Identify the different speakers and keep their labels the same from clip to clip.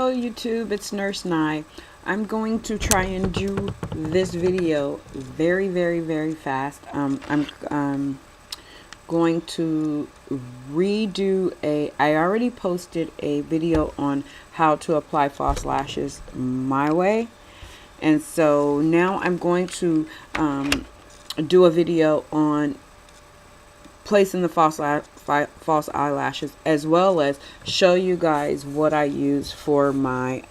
Speaker 1: Hello YouTube, it's Nurse Nye. I'm going to try and do this video very fast. I'm going to redo I already posted a video on how to apply false lashes my way. And so now I'm going to do a video on placing the false eyelashes, as well as show you guys what I use for my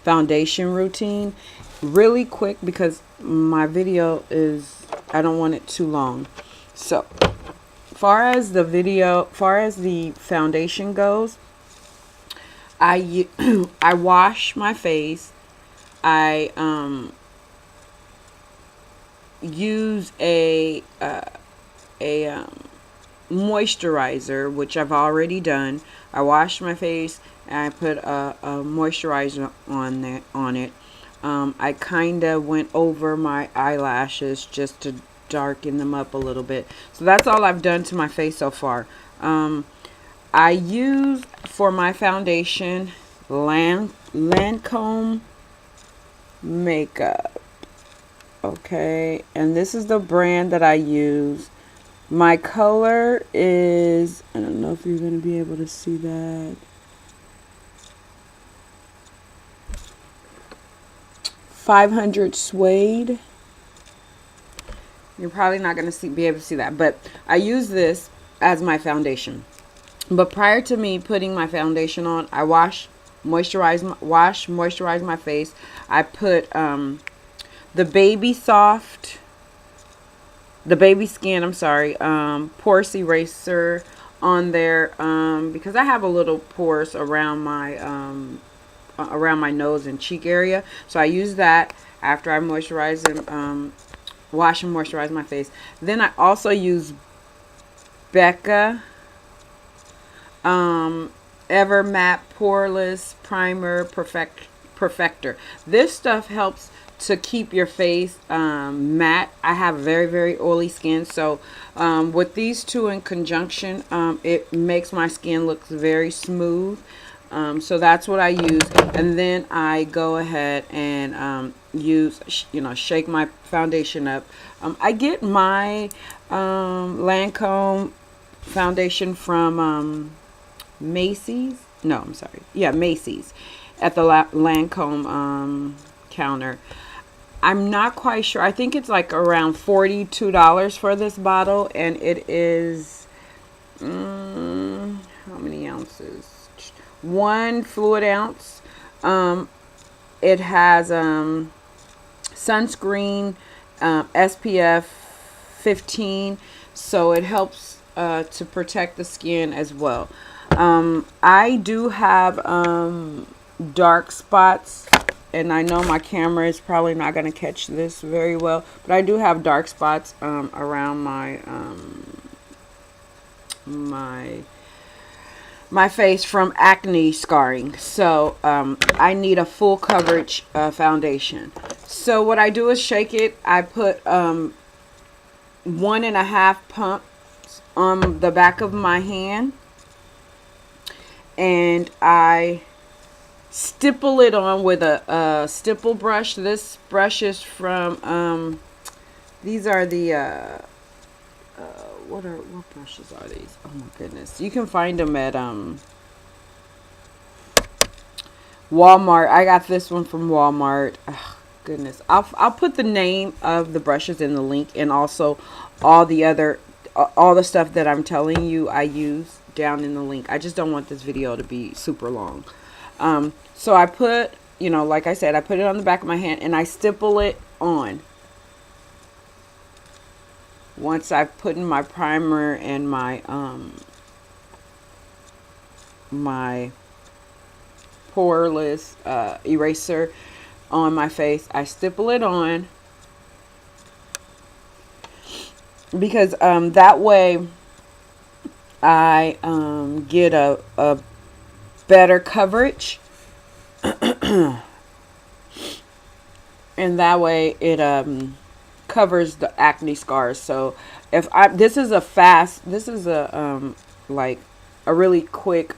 Speaker 1: foundation routine really quick, because my video is, I don't want it too long. So far as the foundation goes, I wash my face. I use a moisturizer, which I've already done. I washed my face and I put a moisturizer on it. I kind of went over my eyelashes just to darken them up a little bit. So that's all I've done to my face so far. I use for my foundation Lancome makeup. Okay, and this is the brand that I use. My color is, I don't know if you're going to be able to see that, 500 suede. You're probably not going to be able to see that, but I use this as my foundation. But prior to me putting my foundation on, I moisturize my face. I put the baby skin, porous eraser on there, because I have a little pores around my nose and cheek area. So I use that after I moisturize and wash and moisturize my face. Then I also use Becca Ever Matte Poreless Primer Perfector. This stuff helps to keep your face matte. I have very oily skin, so with these two in conjunction, it makes my skin look very smooth. So that's what I use. And then I go ahead and use, shake my foundation up. I get my Lancome foundation from Macy's. No, I'm sorry. Yeah, Macy's, at the Lancome counter. I'm not quite sure. I think it's like around $42 for this bottle, and it is how many ounces? 1 fluid ounce. It has sunscreen, SPF 15, so it helps to protect the skin as well. I do have dark spots, and I know my camera is probably not going to catch this very well, but I do have dark spots around my face from acne scarring. So I need a full coverage foundation. So what I do is shake it. I put 1.5 pumps on the back of my hand, and I stipple it on with a stipple brush. This brush is from these are the what brushes are these? Oh my goodness, you can find them at Walmart. I got this one from Walmart. Oh, goodness, I'll put the name of the brushes in the link, and also all the stuff that I'm telling you I use down in the link. I just don't want this video to be super long. So I put, like I said, I put it on the back of my hand and I stipple it on. Once I've put in my primer and my my poreless eraser on my face, I stipple it on, because that way I get a better coverage. And that way it covers the acne scars. So if this is a like a really quick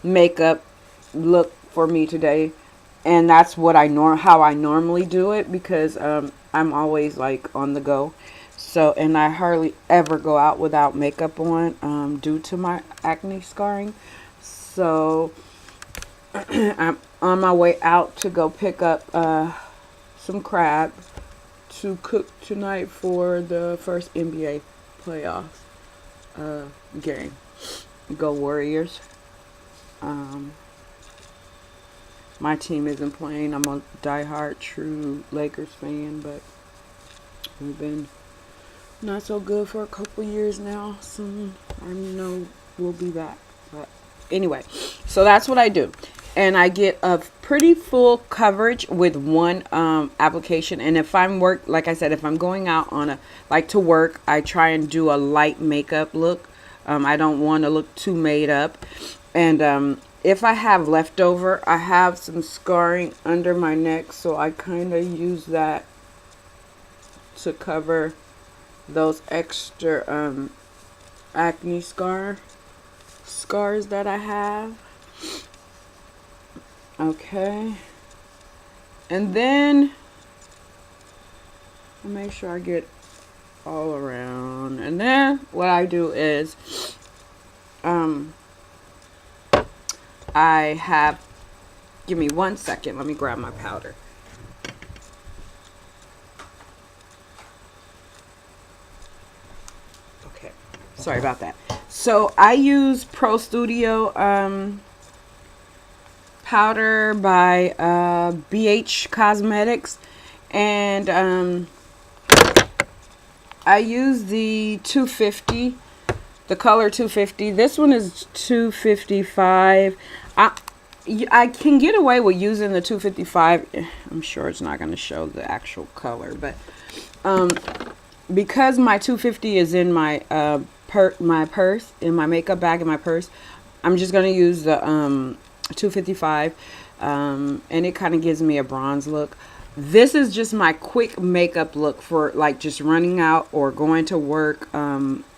Speaker 1: makeup look for me today, and that's what how I normally do it, because I'm always like on the go. So, and I hardly ever go out without makeup on, due to my acne scarring. So I'm on my way out to go pick up some crabs to cook tonight for the first NBA playoff game. Go Warriors. My team isn't playing. I'm a diehard true Lakers fan, but we've been not so good for a couple years now. Soon I know we'll be back. But anyway, so that's what I do. And I get a pretty full coverage with one application. And if I'm like I said, if I'm going out on to work, I try and do a light makeup look. I don't want to look too made up. And if I have leftover, I have some scarring under my neck, so I kind of use that to cover those extra acne scars that I have. Okay, and then I'll make sure I get all around. And then what I do is I have, give me 1 second, let me grab my powder. Okay, sorry about that. So I use Pro Studio powder by BH Cosmetics, and I use the 250, the color 250. This one is 255. I can get away with using the 255. I'm sure it's not going to show the actual color, but because my 250 is in my my purse, in my makeup bag in my purse, I'm just going to use the 255, and it kind of gives me a bronze look. This is just my quick makeup look for like just running out or going to work,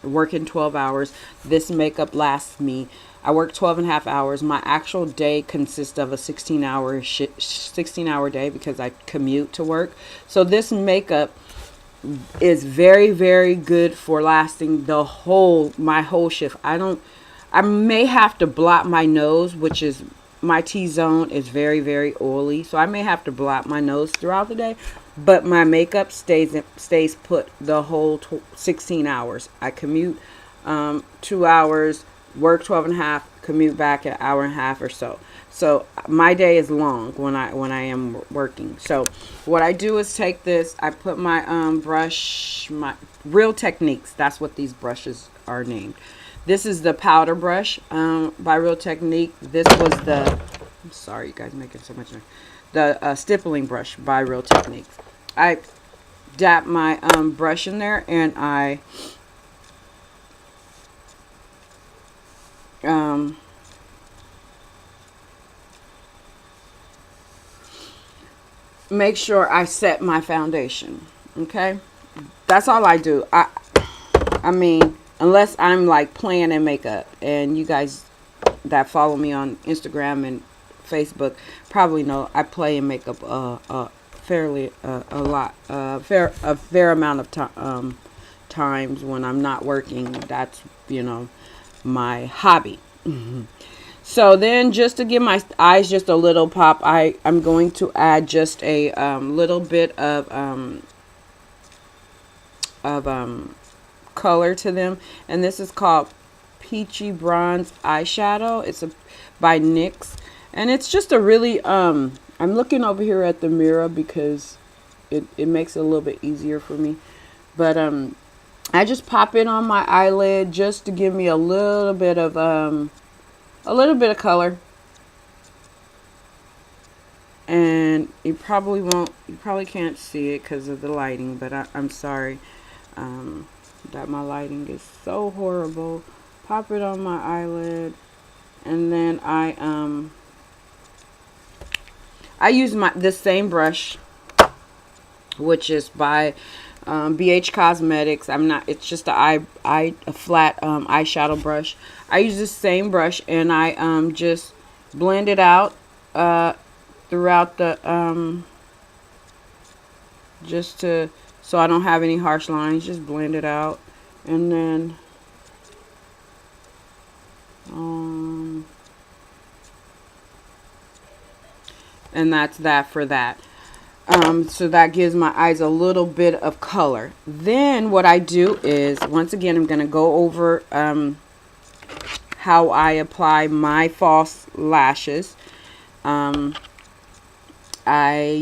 Speaker 1: working 12 hours. This makeup lasts me. I work 12 and a half hours. My actual day consists of a 16-hour day because I commute to work. So this makeup is very, very good for lasting my whole shift. I may have to blot my nose, which is, my T-zone is very, very oily, so I may have to blot my nose throughout the day, but my makeup stays put the whole 16 hours. I commute 2 hours, work 12 and a half, commute back an hour and a half or so. So my day is long when I am working. So what I do is take this, I put my brush, my RealTechniques, that's what these brushes are named. This is the powder brush by RealTechniques. This was the, I'm sorry, you guys making so much noise. The stippling brush by RealTechniques. I dap my brush in there, and I make sure I set my foundation. Okay, that's all I do. I mean, unless I'm like playing in makeup, and you guys that follow me on Instagram and Facebook probably know I play in makeup fairly a lot, a fair amount of times when I'm not working. That's, you know, my hobby. So then, just to give my eyes just a little pop, I'm going to add just a little bit of color to them, and this is called Peachy Bronze Eyeshadow. It's by NYX, and it's just a really I'm looking over here at the mirror because it makes it a little bit easier for me, but I just pop it on my eyelid just to give me a little bit of color. And you probably can't see it because of the lighting, but I'm sorry that my lighting is so horrible. Pop it on my eyelid, and then I use this same brush, which is by BH Cosmetics. It's just a flat eyeshadow brush. I use the same brush, and I just blend it out throughout the just to, so I don't have any harsh lines. Just blend it out, and then and that's that for that. So that gives my eyes a little bit of color. Then what I do is, once again, I'm going to go over how I apply my false lashes. I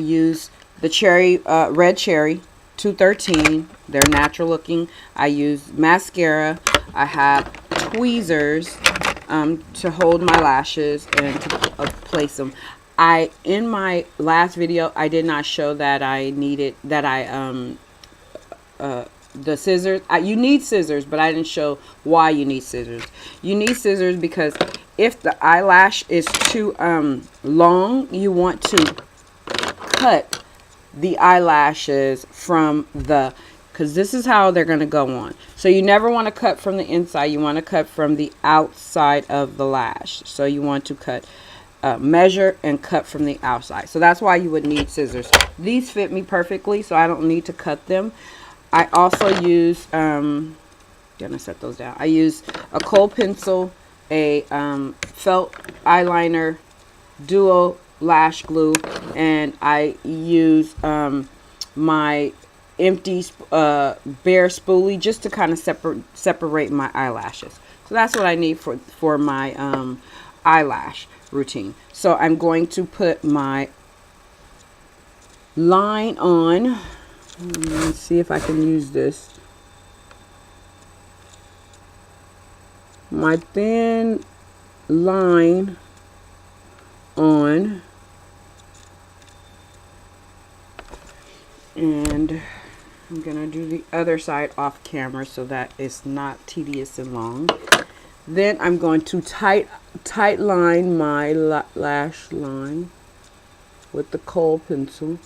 Speaker 1: use the red cherry 213. They're natural looking. I use mascara. I have tweezers to hold my lashes and to place them. In my last video, I did not show that I needed the scissors. You need scissors, but I didn't show why you need scissors. You need scissors because if the eyelash is too long, you want to cut the eyelashes from because this is how they're going to go on. So you never want to cut from the inside. You want to cut from the outside of the lash. So you want to cut, measure and cut from the outside. So that's why you would need scissors. These fit me perfectly, so I don't need to cut them. I also use, gonna set those down. I use a kohl pencil, a felt eyeliner, duo lash glue, and I use my empty bare spoolie just to kind of separate my eyelashes. So that's what I need for my eyelash routine. So I'm going to put my line on. Let's see if I can use this. My thin line on, and I'm gonna do the other side off camera so that it's not tedious and long. Then I'm going to tight line my lash line with the kohl pencil,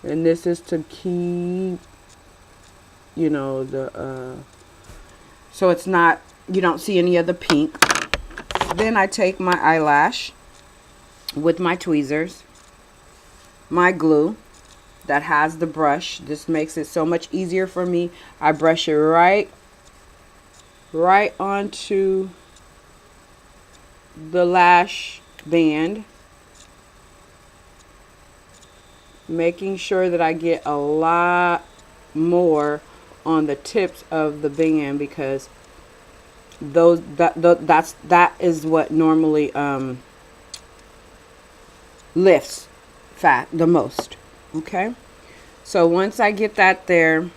Speaker 1: and this is to keep, you know, the so it's not, you don't see any of the pink. Then I take my eyelash with my tweezers, my glue that has the brush. This makes it so much easier for me. I brush it right onto the lash band, making sure that I get a lot more on the tips of the band, because that is what normally lifts fat the most. Okay, so once I get that there,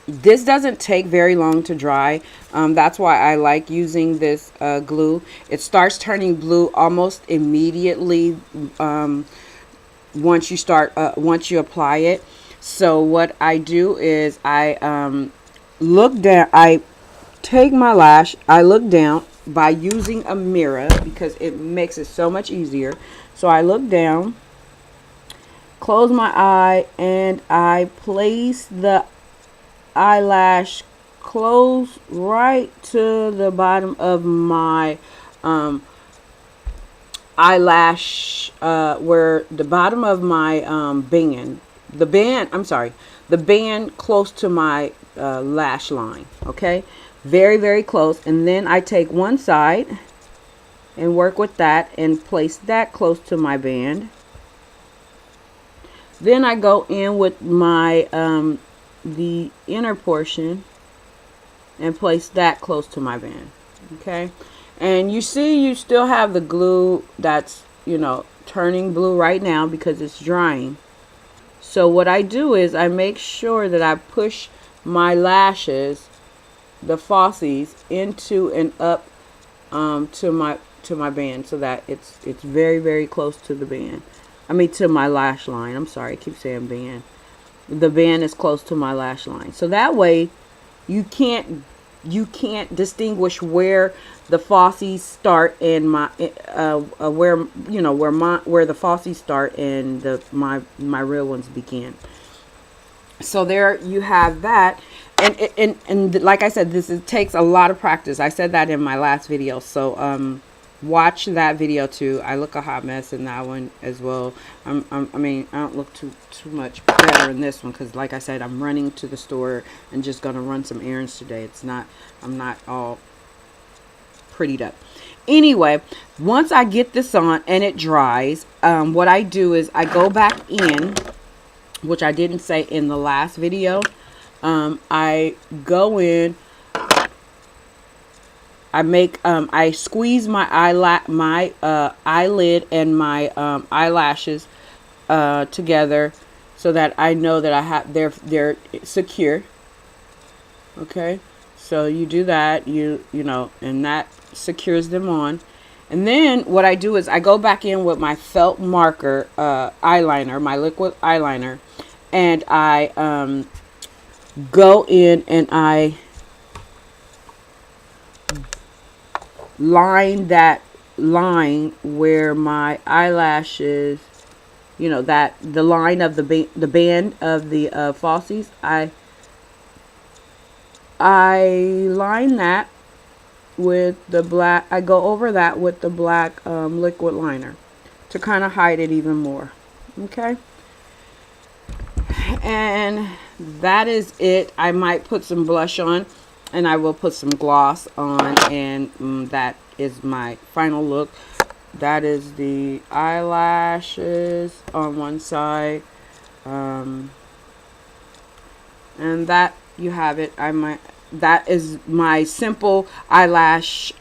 Speaker 1: this doesn't take very long to dry. That's why I like using this glue. It starts turning blue almost immediately once you apply it. So what I do is I look down. I take my lash, I look down by using a mirror because it makes it so much easier. So I look down, close my eye, and I place the eyelash close right to the bottom of my eyelash, where the bottom of my band, the band close to my lash line. Okay, very close. And then I take one side and work with that and place that close to my band. Then I go in with my the inner portion and place that close to my band. Okay, and you see you still have the glue that's, you know, turning blue right now because it's drying. So what I do is I make sure that I push my lashes, the falsies, into and up to my band, so that it's very close to the band. I mean, to my lash line. I'm sorry, I keep saying band. The band is close to my lash line, so that way you can't distinguish where the falsies start and my where the falsies start and my real ones begin. So there you have that. And like I said, it takes a lot of practice. I said that in my last video. So watch that video too. I look a hot mess in that one as well. I mean, I don't look too much better in this one because, like I said, I'm running to the store and just gonna run some errands today. I'm not all prettied up. Anyway, once I get this on and it dries, what I do is I go back in, which I didn't say in the last video. I go in, I squeeze my eyelid and my eyelashes together so that I know that they're secure. Okay, so you do that, you know, and that secures them on. And then what I do is I go back in with my felt marker eyeliner, my liquid eyeliner, and I go in and I line that line where my eyelashes, you know, that the line of the band of the falsies, I line that with the black. I go over that with the black liquid liner to kind of hide it even more. Okay, and that is it. I might put some blush on, and I will put some gloss on, and that is my final look. That is the eyelashes on one side, and that you have it. That is my simple eyelash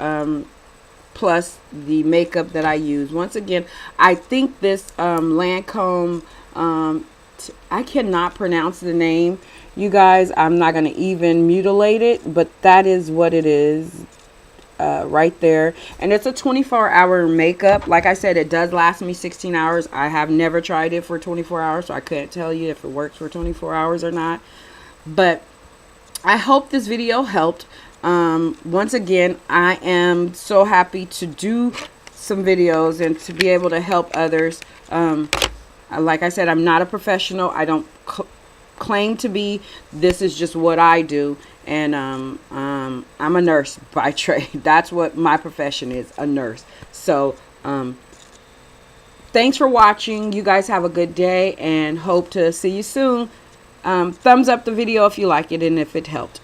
Speaker 1: plus the makeup that I use. Once again, I think this Lancome, I cannot pronounce the name, you guys. I'm not going to even mutilate it, but that is what it is right there. And it's a 24-hour makeup. Like I said, it does last me 16 hours. I have never tried it for 24 hours, so I couldn't tell you if it works for 24 hours or not. But I hope this video helped. Once again, I am so happy to do some videos and to be able to help others. Like I said, I'm not a professional. I don't claim to be. This is just what I do. And I'm a nurse by trade. That's what my profession is, a nurse. So thanks for watching. You guys have a good day and hope to see you soon. Thumbs up the video if you like it and if it helped.